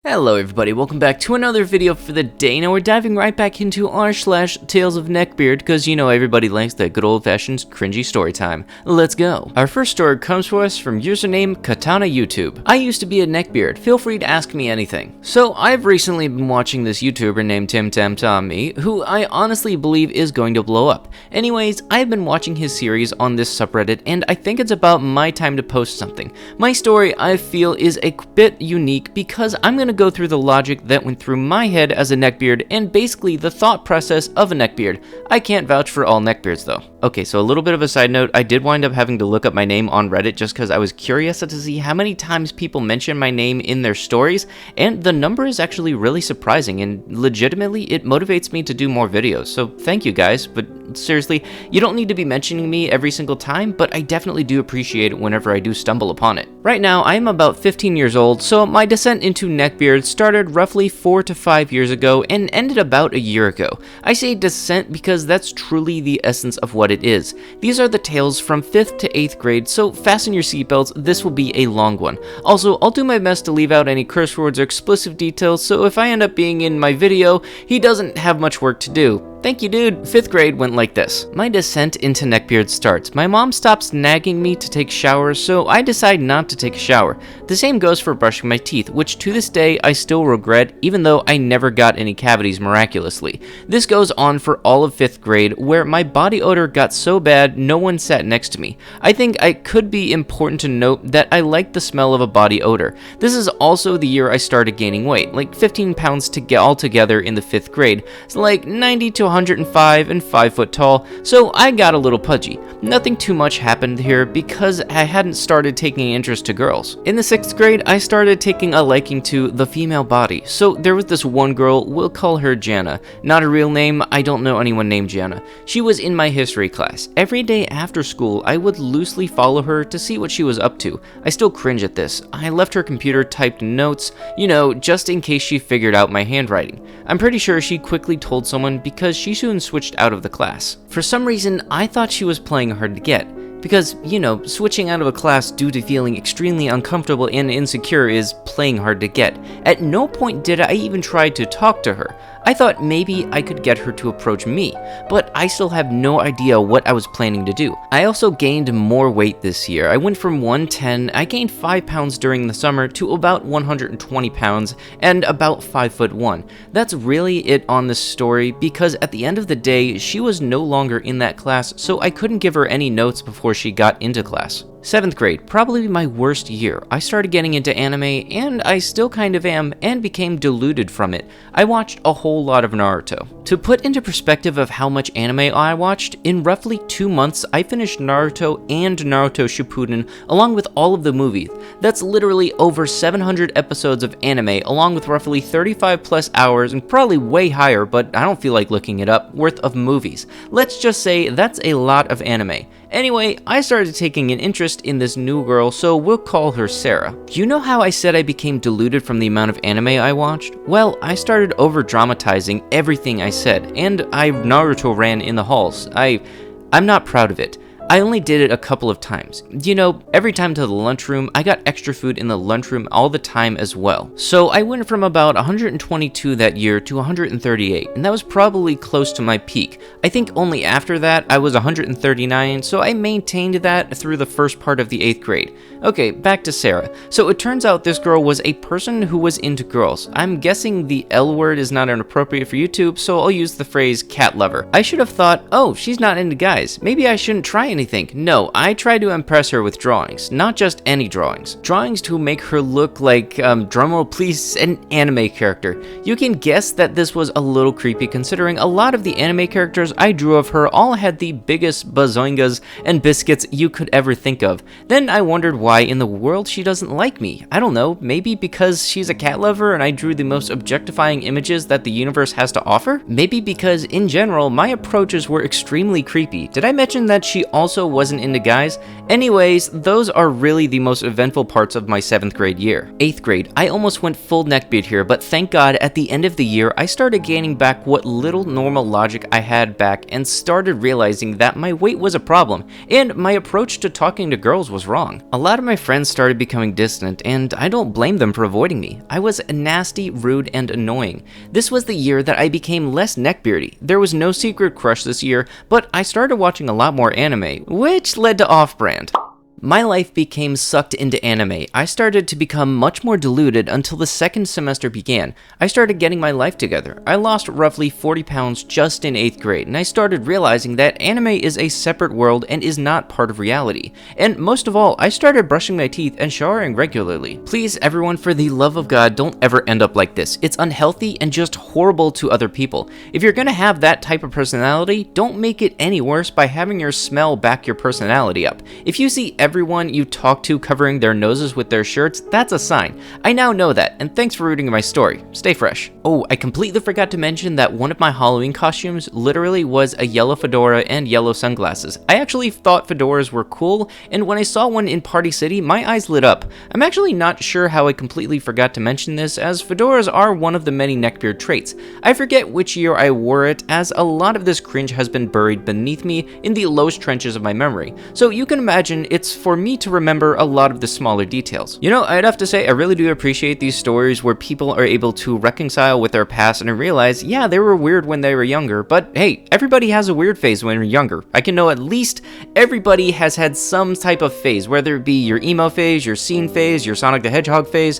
Hello everybody, welcome back to another video for the day. Now we're diving right back into r/Tales of Neckbeard, because you know everybody likes that good old-fashioned cringy story time. Let's go. Our first story comes to us from username Katana YouTube. I used to be a neckbeard, feel free to ask me anything. So I've recently been watching this YouTuber named TimTamTom, who I honestly believe is going to blow up. Anyways, I've been watching his series on this subreddit, and I think it's about my time to post something. My story, I feel, is a bit unique because I'm going to go through the logic that went through my head as a neckbeard and basically the thought process of a neckbeard. I can't vouch for all neckbeards though. Okay, so a little bit of a side note, I did wind up having to look up my name on Reddit just because I was curious to see how many times people mention my name in their stories, and the number is actually really surprising, and legitimately it motivates me to do more videos, so thank you guys. But seriously, you don't need to be mentioning me every single time, but I definitely do appreciate it whenever I do stumble upon it. Right now, I am about 15 years old, so my descent into neckbeard started roughly 4 to 5 years ago and ended about a year ago. I say descent because that's truly the essence of what it is. These are the tales from 5th to 8th grade, so fasten your seatbelts, this will be a long one. Also, I'll do my best to leave out any curse words or explicit details, so if I end up being in my video, he doesn't have much work to do. Thank you, dude. 5th grade went like this. My descent into neckbeard starts. My mom stops nagging me to take showers, so I decide not to take a shower. The same goes for brushing my teeth, which to this day I still regret, even though I never got any cavities miraculously. This goes on for all of 5th grade, where my body odor got so bad no one sat next to me. I think it could be important to note that I like the smell of a body odor. This is also the year I started gaining weight, like 15 pounds to get all together in the 5th grade. It's like 90 to 105 and 5 foot tall, so I got a little pudgy. Nothing too much happened here because I hadn't started taking interest to girls. In the 6th grade, I started taking a liking to the female body, so there was this one girl, we'll call her Jana. Not a real name, I don't know anyone named Jana. She was in my history class. Every day after school, I would loosely follow her to see what she was up to. I still cringe at this. I left her computer typed notes, you know, just in case she figured out my handwriting. I'm pretty sure she quickly told someone because she soon switched out of the class. For some reason, I thought she was playing hard to get. Because, you know, switching out of a class due to feeling extremely uncomfortable and insecure is playing hard to get. At no point did I even try to talk to her. I thought maybe I could get her to approach me, but I still have no idea what I was planning to do. I also gained more weight this year. I went from 110, I gained 5 pounds during the summer, to about 120 pounds and about 5'1". That's really it on this story, because at the end of the day, she was no longer in that class, so I couldn't give her any notes before she got into class. 7th grade, probably my worst year. I started getting into anime, and I still kind of am, and became deluded from it. I watched a whole lot of Naruto. To put into perspective of how much anime I watched, in roughly 2 months, I finished Naruto and Naruto Shippuden, along with all of the movies. That's literally over 700 episodes of anime, along with roughly 35 plus hours, and probably way higher, but I don't feel like looking it up, worth of movies. Let's just say that's a lot of anime. Anyway, I started taking an interest in this new girl, so we'll call her Sarah. You know how I said I became deluded from the amount of anime I watched? Well, I started over-dramatizing everything I said, and I Naruto ran in the halls. I'm not proud of it. I only did it a couple of times. You know, every time to the lunchroom, I got extra food in the lunchroom all the time as well. So I went from about 122 that year to 138, and that was probably close to my peak. I think only after that I was 139, so I maintained that through the first part of the 8th grade. Okay, back to Sarah. So it turns out this girl was a person who was into girls. I'm guessing the L word is not inappropriate for YouTube, so I'll use the phrase cat lover. I should have thought, oh, she's not into guys. Maybe I shouldn't try anything. No, I tried to impress her with drawings, not just any drawings. Drawings to make her look like, drumroll please, an anime character. You can guess that this was a little creepy considering a lot of the anime characters I drew of her all had the biggest bazoingas and biscuits you could ever think of. Then I wondered why in the world she doesn't like me. I don't know, maybe because she's a cat lover and I drew the most objectifying images that the universe has to offer? Maybe because in general my approaches were extremely creepy. Did I mention that she also wasn't into guys? Anyways, those are really the most eventful parts of my 7th grade year. 8th grade, I almost went full neckbeard here, but thank God at the end of the year, I started gaining back what little normal logic I had back and started realizing that my weight was a problem, and my approach to talking to girls was wrong. A lot of my friends started becoming distant, and I don't blame them for avoiding me. I was nasty, rude, and annoying. This was the year that I became less neckbeardy. There was no secret crush this year, but I started watching a lot more anime, which led to off-brand. My life became sucked into anime. I started to become much more deluded until the second semester began. I started getting my life together. I lost roughly 40 pounds just in 8th grade, and I started realizing that anime is a separate world and is not part of reality. And most of all, I started brushing my teeth and showering regularly. Please, everyone, for the love of God, don't ever end up like this. It's unhealthy and just horrible to other people. If you're gonna have that type of personality, don't make it any worse by having your smell back your personality up. If you see everyone you talk to covering their noses with their shirts, that's a sign. I now know that, and thanks for reading my story. Stay fresh. Oh, I completely forgot to mention that one of my Halloween costumes literally was a yellow fedora and yellow sunglasses. I actually thought fedoras were cool, and when I saw one in Party City, my eyes lit up. I'm actually not sure how I completely forgot to mention this, as fedoras are one of the many neckbeard traits. I forget which year I wore it, as a lot of this cringe has been buried beneath me in the lowest trenches of my memory, so you can imagine it's for me to remember a lot of the smaller details. You know, I'd have to say I really do appreciate these stories where people are able to reconcile with their past and realize, yeah, they were weird when they were younger, but hey, everybody has a weird phase when you're younger. I can know at least everybody has had some type of phase, whether it be your emo phase, your scene phase, your Sonic the Hedgehog phase,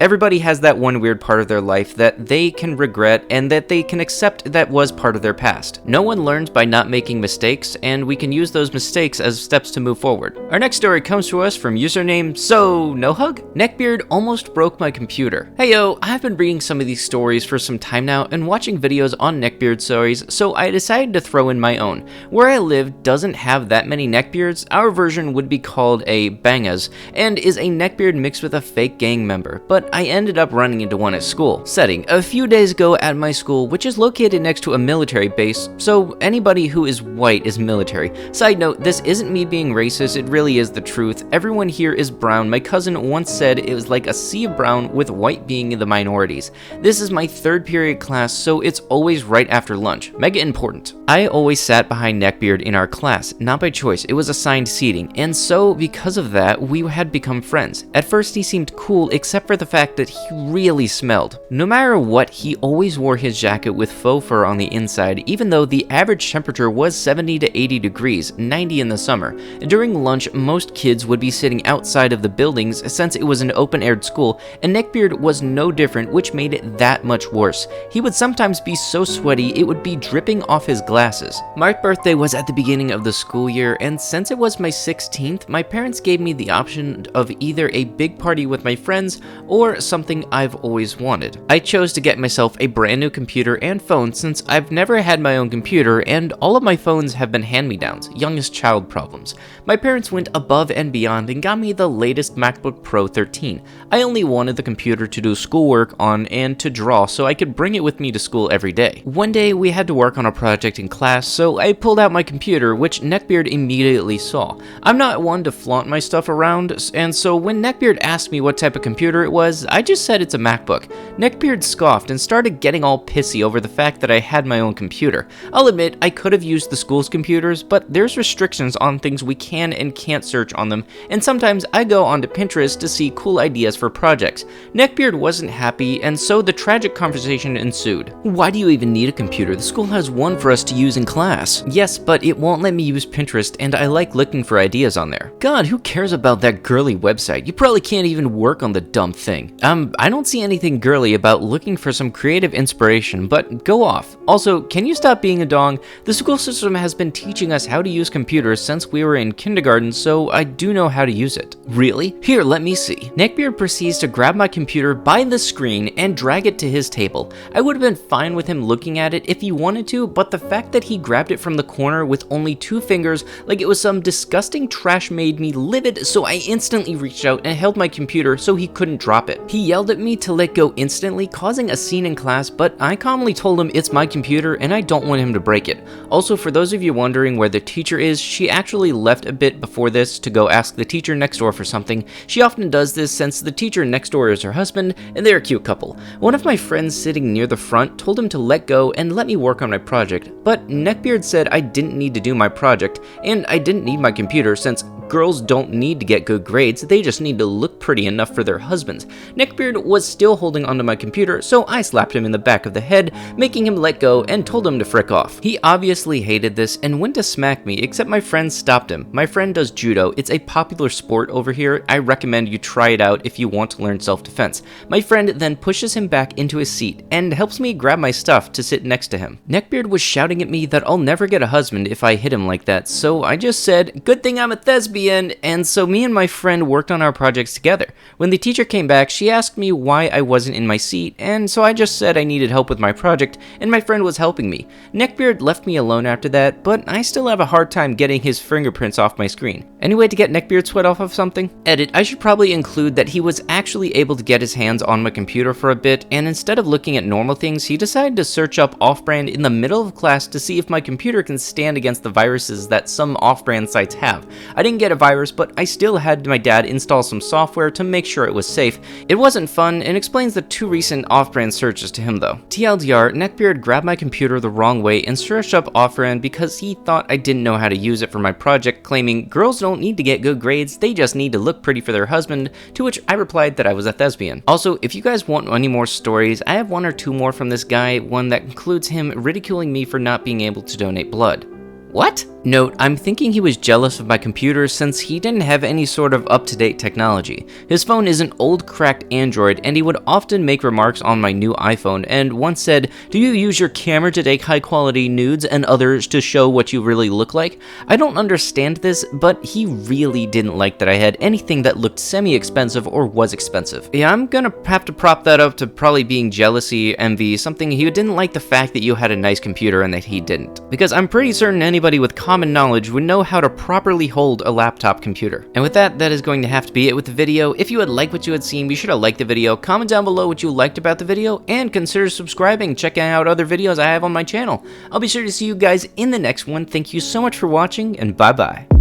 Everybody has that one weird part of their life that they can regret and that they can accept that was part of their past. No one learns by not making mistakes, and we can use those mistakes as steps to move forward. Our next story comes to us from username SoNoHug. Neckbeard almost broke my computer. Hey yo, I've been reading some of these stories for some time now and watching videos on neckbeard stories, so I decided to throw in my own. Where I live doesn't have that many neckbeards. Our version would be called a bangas, and is a neckbeard mixed with a fake gang member, but I ended up running into one at school. Setting: a few days ago at my school, which is located next to a military base, so anybody who is white is military. Side note, this isn't me being racist, it really is the truth. Everyone here is brown. My cousin once said it was like a sea of brown with white being in the minorities. This is my 3rd period class, so it's always right after lunch. Mega important. I always sat behind Neckbeard in our class, not by choice, it was assigned seating, and so because of that, we had become friends. At first he seemed cool, except for the fact that he really smelled. No matter what, he always wore his jacket with faux fur on the inside, even though the average temperature was 70 to 80 degrees, 90 in the summer. During lunch, most kids would be sitting outside of the buildings since it was an open-aired school, and Neckbeard was no different, which made it that much worse. He would sometimes be so sweaty it would be dripping off his glasses. My birthday was at the beginning of the school year, and since it was my 16th, my parents gave me the option of either a big party with my friends or something I've always wanted. I chose to get myself a brand new computer and phone since I've never had my own computer and all of my phones have been hand-me-downs, youngest child problems. My parents went above and beyond and got me the latest MacBook Pro 13. I only wanted the computer to do schoolwork on and to draw so I could bring it with me to school every day. One day we had to work on a project in class, so I pulled out my computer, which Neckbeard immediately saw. I'm not one to flaunt my stuff around, and so when Neckbeard asked me what type of computer it was, I just said it's a MacBook. Neckbeard scoffed and started getting all pissy over the fact that I had my own computer. I'll admit, I could have used the school's computers, but there's restrictions on things we can and can't search on them, and sometimes I go onto Pinterest to see cool ideas for projects. Neckbeard wasn't happy, and so the tragic conversation ensued. Why do you even need a computer? The school has one for us to use in class. Yes, but it won't let me use Pinterest, and I like looking for ideas on there. God, who cares about that girly website? You probably can't even work on the dumb thing. I don't see anything girly about looking for some creative inspiration, but go off. Also, can you stop being a dong? The school system has been teaching us how to use computers since we were in kindergarten, so I do know how to use it. Really? Here, let me see. Neckbeard proceeds to grab my computer by the screen and drag it to his table. I would have been fine with him looking at it if he wanted to, but the fact that he grabbed it from the corner with only 2 fingers like it was some disgusting trash made me livid, so I instantly reached out and held my computer so he couldn't drop it. it. He yelled at me to let go instantly, causing a scene in class, but I calmly told him it's my computer and I don't want him to break it. Also, for those of you wondering where the teacher is, she actually left a bit before this to go ask the teacher next door for something. She often does this since the teacher next door is her husband, and they're a cute couple. One of my friends sitting near the front told him to let go and let me work on my project, but Neckbeard said I didn't need to do my project, and I didn't need my computer since girls don't need to get good grades, they just need to look pretty enough for their husbands. Neckbeard was still holding onto my computer, so I slapped him in the back of the head, making him let go and told him to frick off. He obviously hated this and went to smack me, except my friend stopped him. My friend does judo. It's a popular sport over here. I recommend you try it out if you want to learn self-defense. My friend then pushes him back into his seat and helps me grab my stuff to sit next to him. Neckbeard was shouting at me that I'll never get a husband if I hit him like that, so I just said, "Good thing I'm a thespian," and so me and my friend worked on our projects together. When the teacher came back, she asked me why I wasn't in my seat, and so I just said I needed help with my project, and my friend was helping me. Neckbeard left me alone after that, but I still have a hard time getting his fingerprints off my screen. Any way to get Neckbeard sweat off of something? Edit, I should probably include that he was actually able to get his hands on my computer for a bit, and instead of looking at normal things, he decided to search up off-brand in the middle of class to see if my computer can stand against the viruses that some off-brand sites have. I didn't get a virus, but I still had my dad install some software to make sure it was safe. It wasn't fun, and explains the 2 recent off-brand searches to him though. TLDR, Neckbeard grabbed my computer the wrong way and searched up off-brand because he thought I didn't know how to use it for my project, claiming girls don't need to get good grades, they just need to look pretty for their husband, to which I replied that I was a thespian. Also, if you guys want any more stories, I have 1 or 2 more from this guy, one that includes him ridiculing me for not being able to donate blood. What? Note, I'm thinking he was jealous of my computer since he didn't have any sort of up-to-date technology. His phone is an old cracked Android, and he would often make remarks on my new iPhone, and once said, "Do you use your camera to take high-quality nudes and others to show what you really look like?" I don't understand this, but he really didn't like that I had anything that looked semi-expensive or was expensive. Yeah, I'm gonna have to prop that up to probably being jealousy, envy, something he didn't like the fact that you had a nice computer and that he didn't. Because I'm pretty certain anybody with common knowledge would know how to properly hold a laptop computer. And with that, that is going to have to be it with the video. If you had liked what you had seen, be sure to like the video, comment down below what you liked about the video, and consider subscribing, checking out other videos I have on my channel. I'll be sure to see you guys in the next one. Thank you so much for watching, and bye-bye.